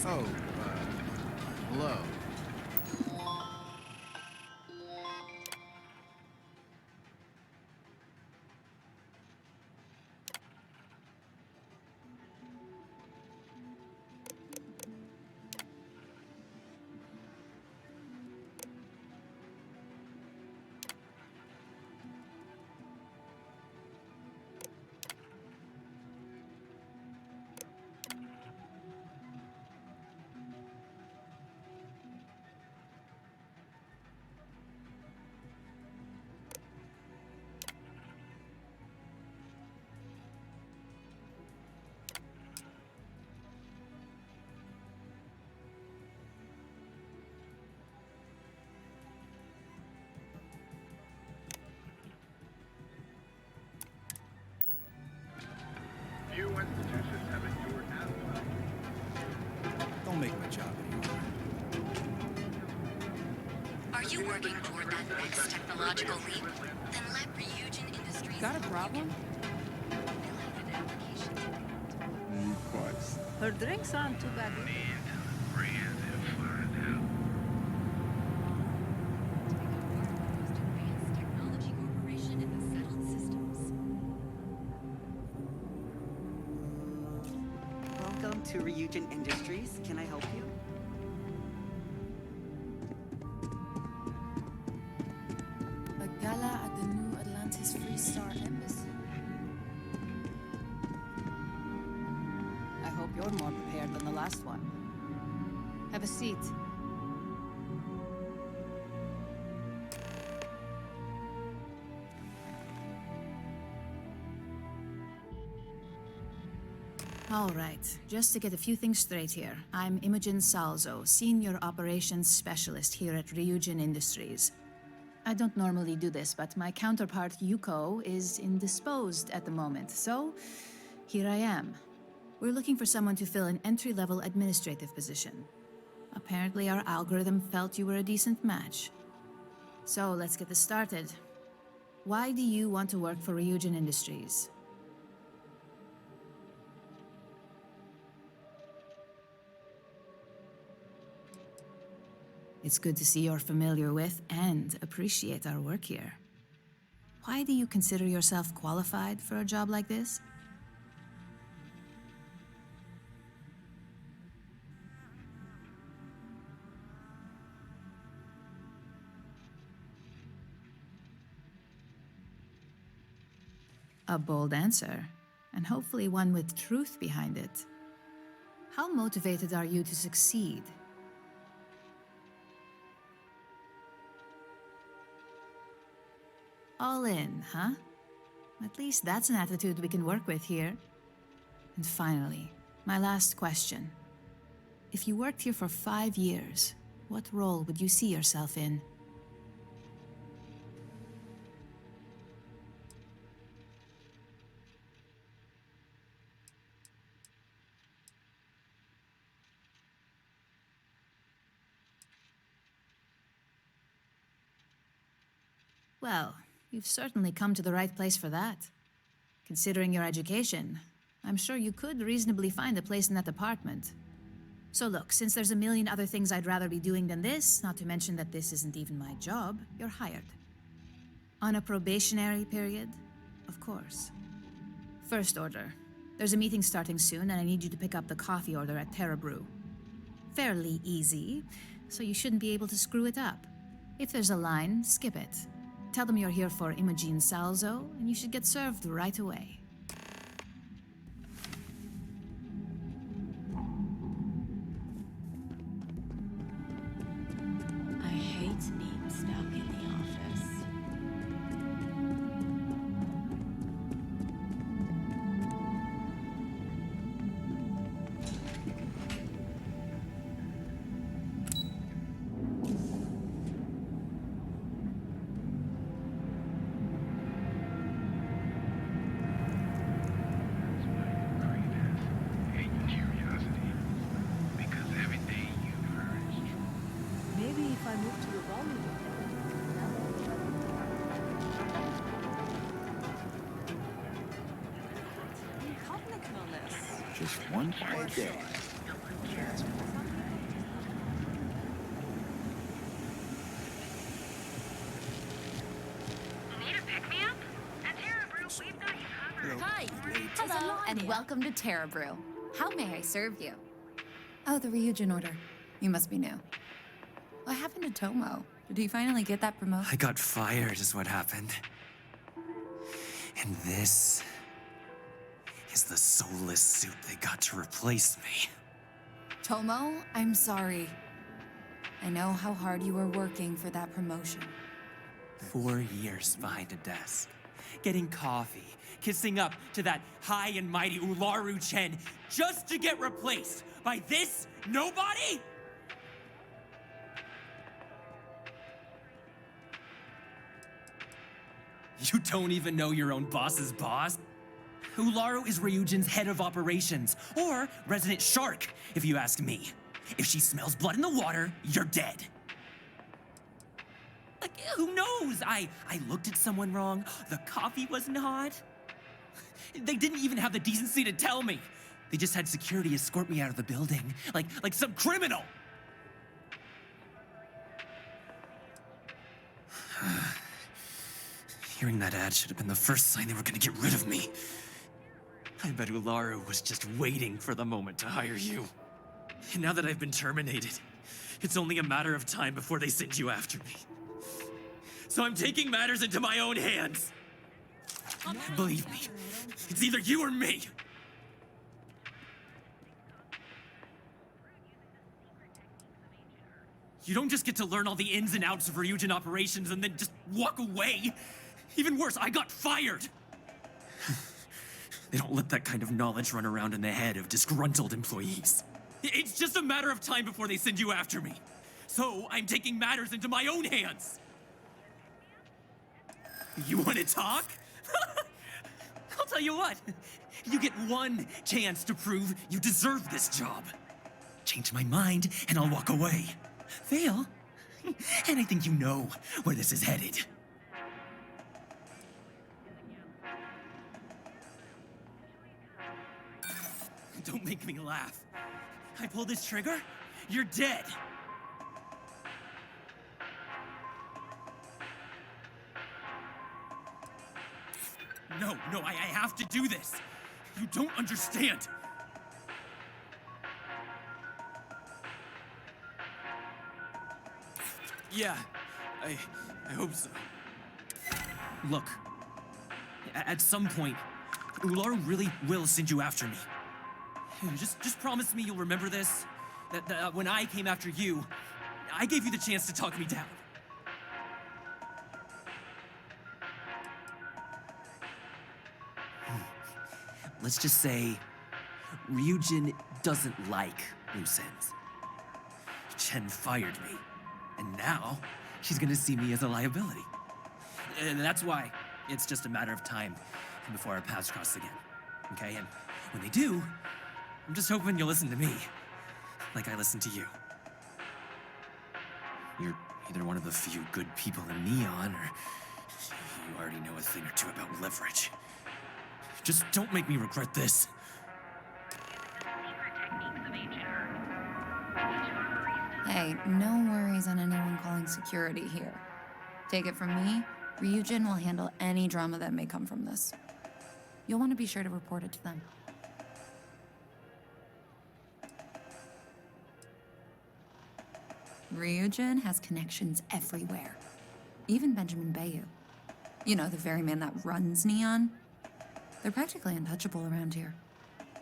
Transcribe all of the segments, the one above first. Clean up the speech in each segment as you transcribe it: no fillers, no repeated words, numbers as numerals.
Oh, hello. Few institutions have endured as well. Don't make my job any harder. Are you working toward that next technological leap? Then let Ryujin Industries... Got a problem? fill out an application. Her drinks aren't too bad. Friends and find out. Advanced Technology Corporation in the settled systems. Welcome to Ryujin Industries. Can I help you? A gala at the New Atlantis Free Star Embassy. I hope you're more prepared than the last one. Have a seat. All right, just to get a few things straight here. I'm Imogen Salzo, Senior Operations Specialist here at Ryujin Industries. I don't normally do this, but my counterpart Yuko is indisposed at the moment, so here I am. We're looking for someone to fill an entry-level administrative position. Apparently our algorithm felt you were a decent match. So let's get this started. Why do you want to work for Ryujin Industries? It's good to see you're familiar with and appreciate our work here. Why do you consider yourself qualified for a job like this? A bold answer, and hopefully one with truth behind it. How motivated are you to succeed? All in, huh? At least that's an attitude we can work with here. And finally, my last question. If you worked here for 5 years, what role would you see yourself in? Well, you've certainly come to the right place for that. Considering your education, I'm sure you could reasonably find a place in that department. So look, since there's a million other things I'd rather be doing than this, not to mention that this isn't even my job, you're hired. On a probationary period, of course. First order. There's a meeting starting soon, and I need you to pick up the coffee order at Terra Brew. Fairly easy, so you shouldn't be able to screw it up. If there's a line, skip it. Tell them you're here for Imogen Salzo, and you should get served right away. I hate being stuck in the office. Maybe if I move to the volume. Just one quiet day. Need a pick-me-up? At Terra Brew, we've got you covered. Hi. Hello, and welcome to Terra Brew. How may I serve you? Oh, the Ryujin order. You must be new. What happened to Tomo? Did he finally get that promotion? I got fired is what happened. And this is the soulless suit they got to replace me. Tomo, I'm sorry. I know how hard you were working for that promotion. 4 years behind a desk, getting coffee, kissing up to that high and mighty Ularu Chen, just to get replaced by this nobody? You don't even know your own boss's boss? Ularu is Ryujin's head of operations, or resident shark, if you ask me. If she smells blood in the water, you're dead. Like, who knows? I looked at someone wrong, the coffee wasn't hot. They didn't even have the decency to tell me. They just had security escort me out of the building, like some criminal. Hearing that ad should have been the first sign they were gonna get rid of me. I bet Ularu was just waiting for the moment to hire you. And now that I've been terminated, it's only a matter of time before they send you after me. So I'm taking matters into my own hands. Believe me, it's either you or me. You don't just get to learn all the ins and outs of Ryujin operations and then just walk away. Even worse, I got fired. They don't let that kind of knowledge run around in the head of disgruntled employees. It's just a matter of time before they send you after me. So I'm taking matters into my own hands. You want to talk? I'll tell you what. You get one chance to prove you deserve this job. Change my mind and I'll walk away. Fail, and I think you know where this is headed. Don't make me laugh. I pull this trigger, you're dead. No, I have to do this. You don't understand. Yeah, I hope so. Look, at some point, Ularu really will send you after me. Just promise me you'll remember this. That when I came after you, I gave you the chance to talk me down. Let's just say, Ryujin doesn't like loose ends. Chen fired me, and now she's gonna see me as a liability. And that's why it's just a matter of time before our paths cross again. Okay? And when they do, I'm just hoping you'll listen to me, like I listen to you. You're either one of the few good people in Neon, or you already know a thing or two about leverage. Just don't make me regret this. Hey, no worries on anyone calling security here. Take it from me, Ryujin will handle any drama that may come from this. You'll want to be sure to report it to them. Ryujin has connections everywhere. Even Benjamin Bayou. You know, the very man that runs Neon. They're practically untouchable around here.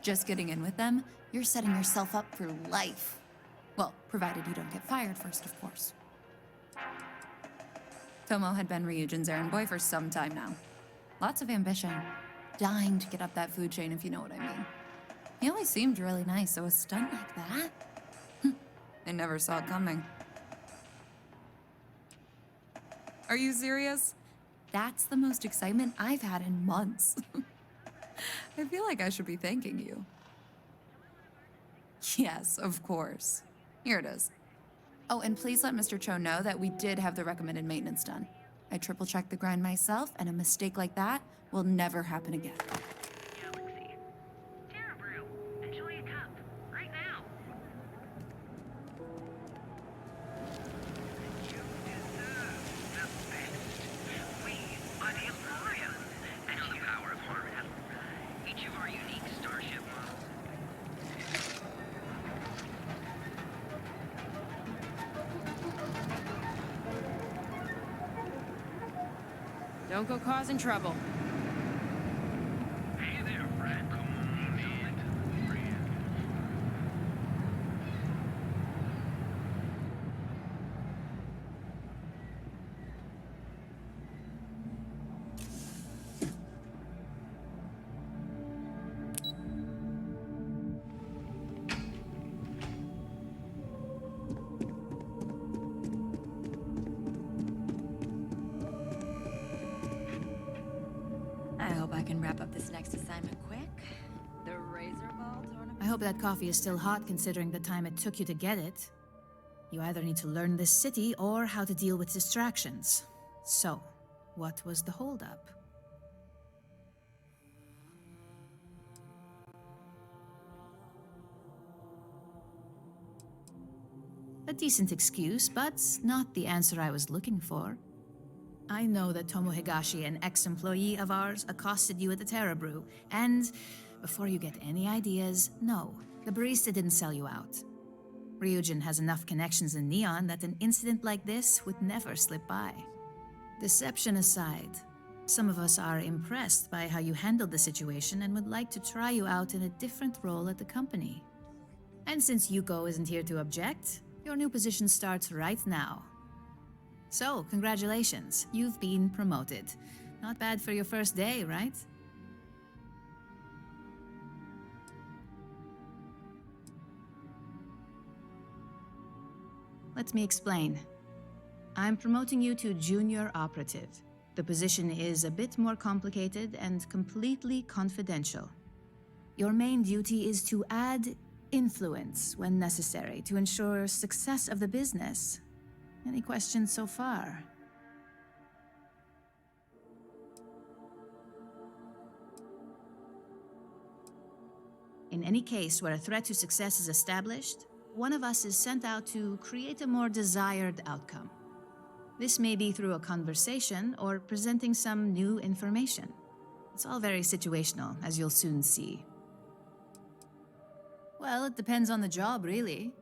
Just getting in with them, you're setting yourself up for life. Well, provided you don't get fired first, of course. Tomo had been Ryujin's errand boy for some time now. Lots of ambition. Dying to get up that food chain, if you know what I mean. He always seemed really nice, so a stunt like that? I never saw it coming. Are you serious? That's the most excitement I've had in months. I feel like I should be thanking you. Yes, of course. Here it is. Oh, and please let Mr. Cho know that we did have the recommended maintenance done. I triple-checked the grind myself, and a mistake like that will never happen again. Galaxy. Terra Brew. Enjoy a cup. Right now. Don't go causing trouble. Hey there, friend. Come on in. Friend. I hope I can wrap up this next assignment quick. The razor ball tournament. I hope that coffee is still hot considering the time it took you to get it. You either need to learn this city or how to deal with distractions. So, what was the holdup? A decent excuse, but not the answer I was looking for. I know that Tomo Higashi, an ex-employee of ours, accosted you at the Terra Brew, and before you get any ideas, no, the barista didn't sell you out. Ryujin has enough connections in Neon that an incident like this would never slip by. Deception aside, some of us are impressed by how you handled the situation and would like to try you out in a different role at the company. And since Yuko isn't here to object, your new position starts right now. So, congratulations, you've been promoted. Not bad for your first day, right? Let me explain. I'm promoting you to junior operative. The position is a bit more complicated and completely confidential. Your main duty is to add influence when necessary to ensure success of the business. Any questions so far? In any case where a threat to success is established, one of us is sent out to create a more desired outcome. This may be through a conversation or presenting some new information. It's all very situational, as you'll soon see. Well, it depends on the job, really.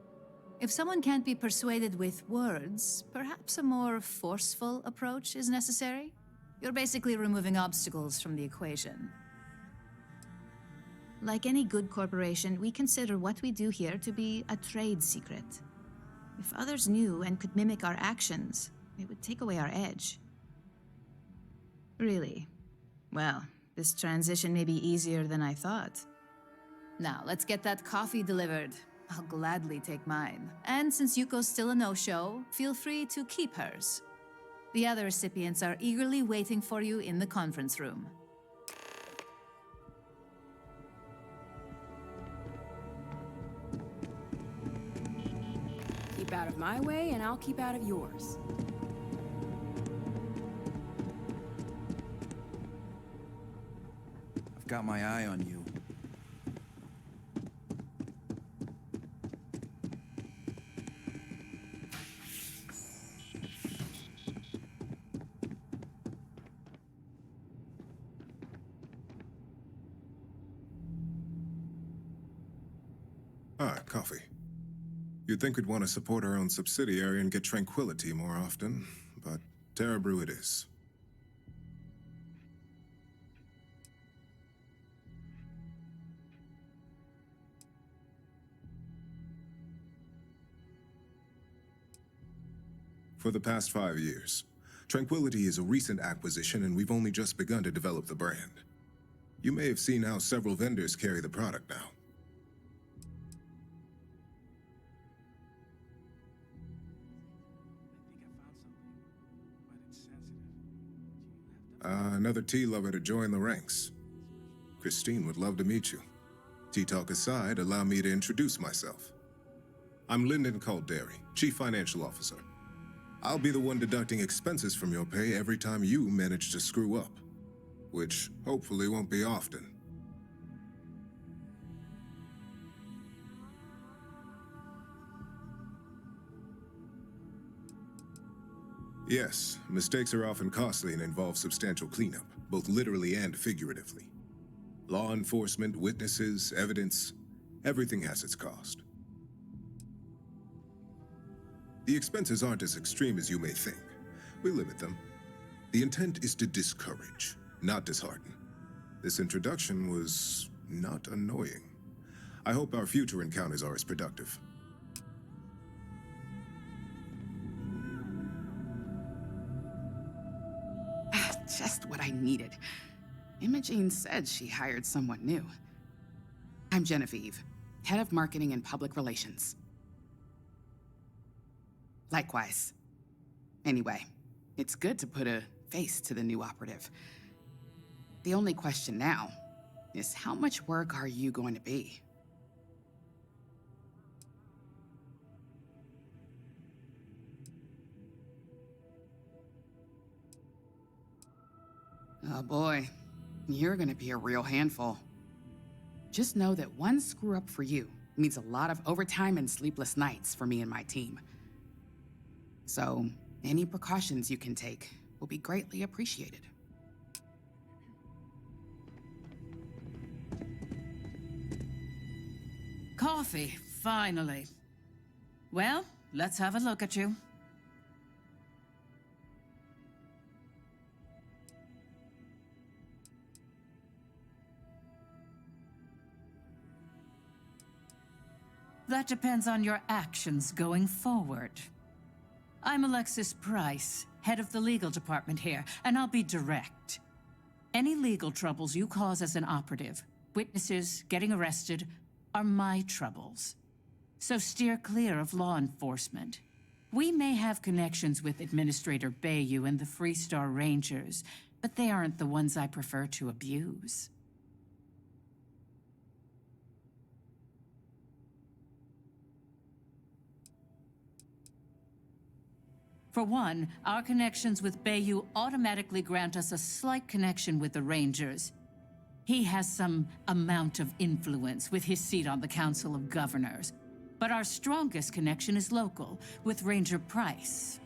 If someone can't be persuaded with words, perhaps a more forceful approach is necessary. You're basically removing obstacles from the equation. Like any good corporation, we consider what we do here to be a trade secret. If others knew and could mimic our actions, it would take away our edge. Really? Well, this transition may be easier than I thought. Now, let's get that coffee delivered. I'll gladly take mine. And since Yuko's still a no-show, feel free to keep hers. The other recipients are eagerly waiting for you in the conference room. Keep out of my way, and I'll keep out of yours. I've got my eye on you. Ah, coffee. You'd think we'd want to support our own subsidiary and get tranquility more often, but Terra Brew it is. For the past 5 years, Tranquility is a recent acquisition and we've only just begun to develop the brand. You may have seen how several vendors carry the product now. Another tea lover to join the ranks. Christine would love to meet you. Tea talk aside, allow me to introduce myself. I'm Lyndon Calderi, Chief Financial Officer. I'll be the one deducting expenses from your pay every time you manage to screw up, which hopefully won't be often. Yes, mistakes are often costly and involve substantial cleanup, both literally and figuratively. Law enforcement, witnesses, evidence, everything has its cost. The expenses aren't as extreme as you may think. We limit them. The intent is to discourage, not dishearten. This introduction was not annoying. I hope our future encounters are as productive. Just what I needed. Imogene said she hired someone new. I'm Genevieve, head of marketing and public relations. Likewise. Anyway, it's good to put a face to the new operative. The only question now is how much work are you going to be? Oh boy, you're gonna be a real handful. Just know that one screw up for you means a lot of overtime and sleepless nights for me and my team. So, any precautions you can take will be greatly appreciated. Coffee, finally. Well, let's have a look at you. That depends on your actions going forward. I'm Alexis Price, head of the legal department here, and I'll be direct. Any legal troubles you cause as an operative, witnesses, getting arrested, are my troubles. So steer clear of law enforcement. We may have connections with Administrator Bayou and the Freestar Rangers, but they aren't the ones I prefer to abuse. For one, our connections with Bayou automatically grant us a slight connection with the Rangers. He has some amount of influence with his seat on the Council of Governors. But our strongest connection is local, with Ranger Price.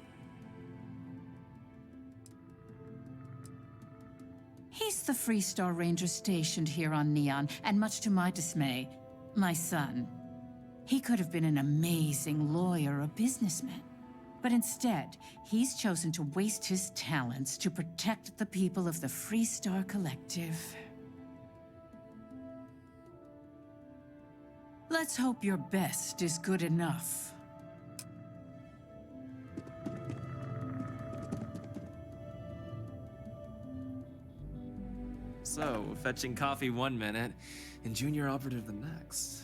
He's the Freestar Ranger stationed here on Neon, and much to my dismay, my son. He could have been an amazing lawyer or businessman. But instead, he's chosen to waste his talents to protect the people of the Freestar Collective. Let's hope your best is good enough. So, fetching coffee 1 minute and junior operative the next.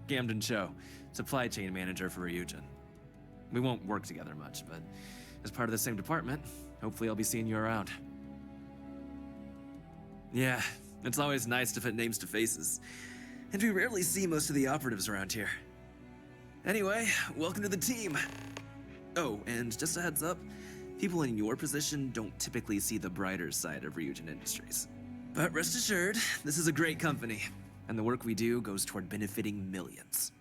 Gamden Cho, supply chain manager for Ryujin. We won't work together much, but as part of the same department, hopefully I'll be seeing you around. Yeah, it's always nice to put names to faces. And we rarely see most of the operatives around here. Anyway, welcome to the team. Oh, and just a heads up, people in your position don't typically see the brighter side of Ryujin Industries. But rest assured, this is a great company, and the work we do goes toward benefiting millions.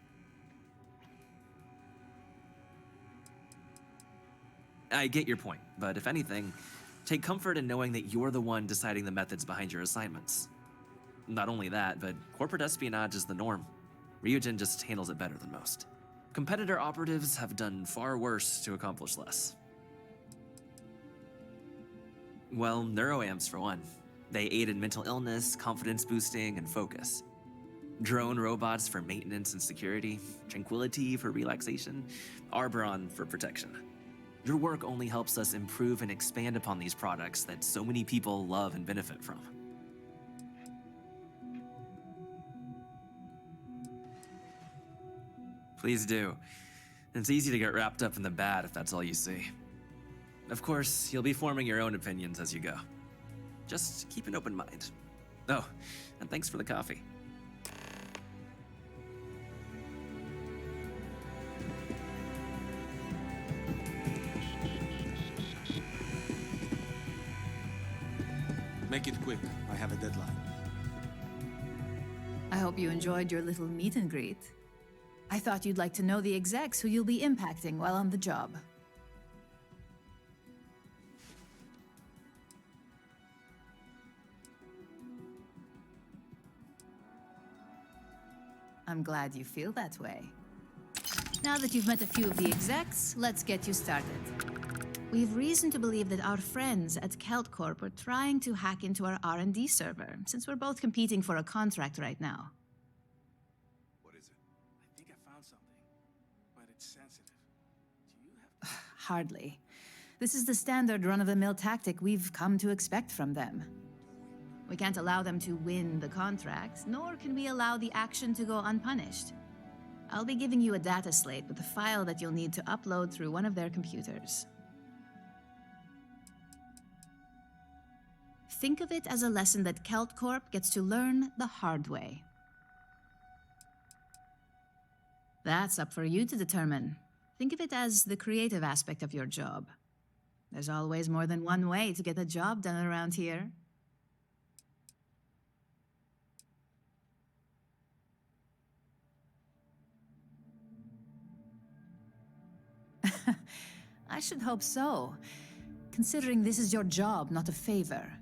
I get your point, but if anything, take comfort in knowing that you're the one deciding the methods behind your assignments. Not only that, but corporate espionage is the norm. Ryujin just handles it better than most. Competitor operatives have done far worse to accomplish less. Well, neuroamps for one. They aid in mental illness, confidence boosting, and focus. Drone robots for maintenance and security, tranquility for relaxation, Arboron for protection. Your work only helps us improve and expand upon these products that so many people love and benefit from. Please do. It's easy to get wrapped up in the bad if that's all you see. Of course, you'll be forming your own opinions as you go. Just keep an open mind. Oh, and thanks for the coffee. Make it quick. I have a deadline. I hope you enjoyed your little meet and greet. I thought you'd like to know the execs who you'll be impacting while on the job. I'm glad you feel that way. Now that you've met a few of the execs, let's get you started. We've reason to believe that our friends at Kelt Corp are trying to hack into our R&D server, since we're both competing for a contract right now. What is it? I think I found something, but it's sensitive. Do you have... Hardly. This is the standard run-of-the-mill tactic we've come to expect from them. We can't allow them to win the contract, nor can we allow the action to go unpunished. I'll be giving you a data slate with a file that you'll need to upload through one of their computers. Think of it as a lesson that Kelt Corp gets to learn the hard way. That's up for you to determine. Think of it as the creative aspect of your job. There's always more than one way to get a job done around here. I should hope so, considering this is your job, not a favor.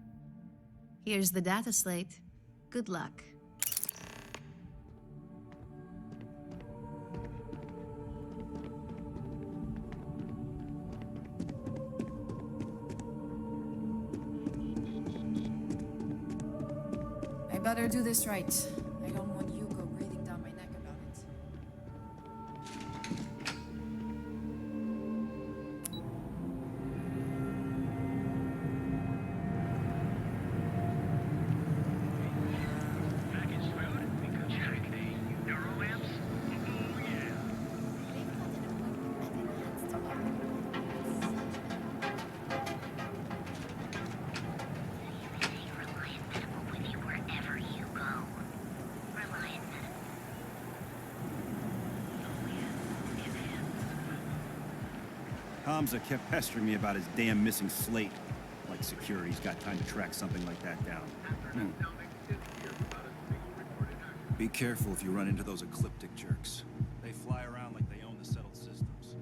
Here's the data slate. Good luck. I better do this right. I don't want Yuko breathing down my neck about it. Packaged food? Because check the neurolamps? Oh, yeah. Reliant Medical with you wherever you go. Reliant Medical. Hamza kept pestering me about his damn missing slate. Like security's got time to track something like that down. Be careful if you run into those ecliptic jerks. They fly around like they own the settled systems.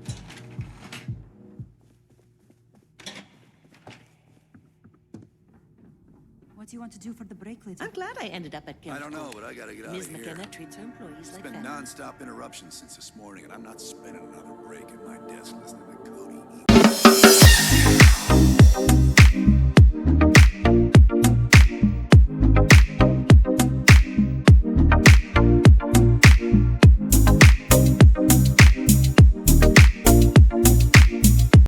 What do you want to do for the break later? I'm glad I ended up at I don't know, but I gotta get out Ms. of here. McKenna treats her employees It's like been family. non-stop interruptions since this morning, and I'm not spending another break at my desk listening to Cody eat.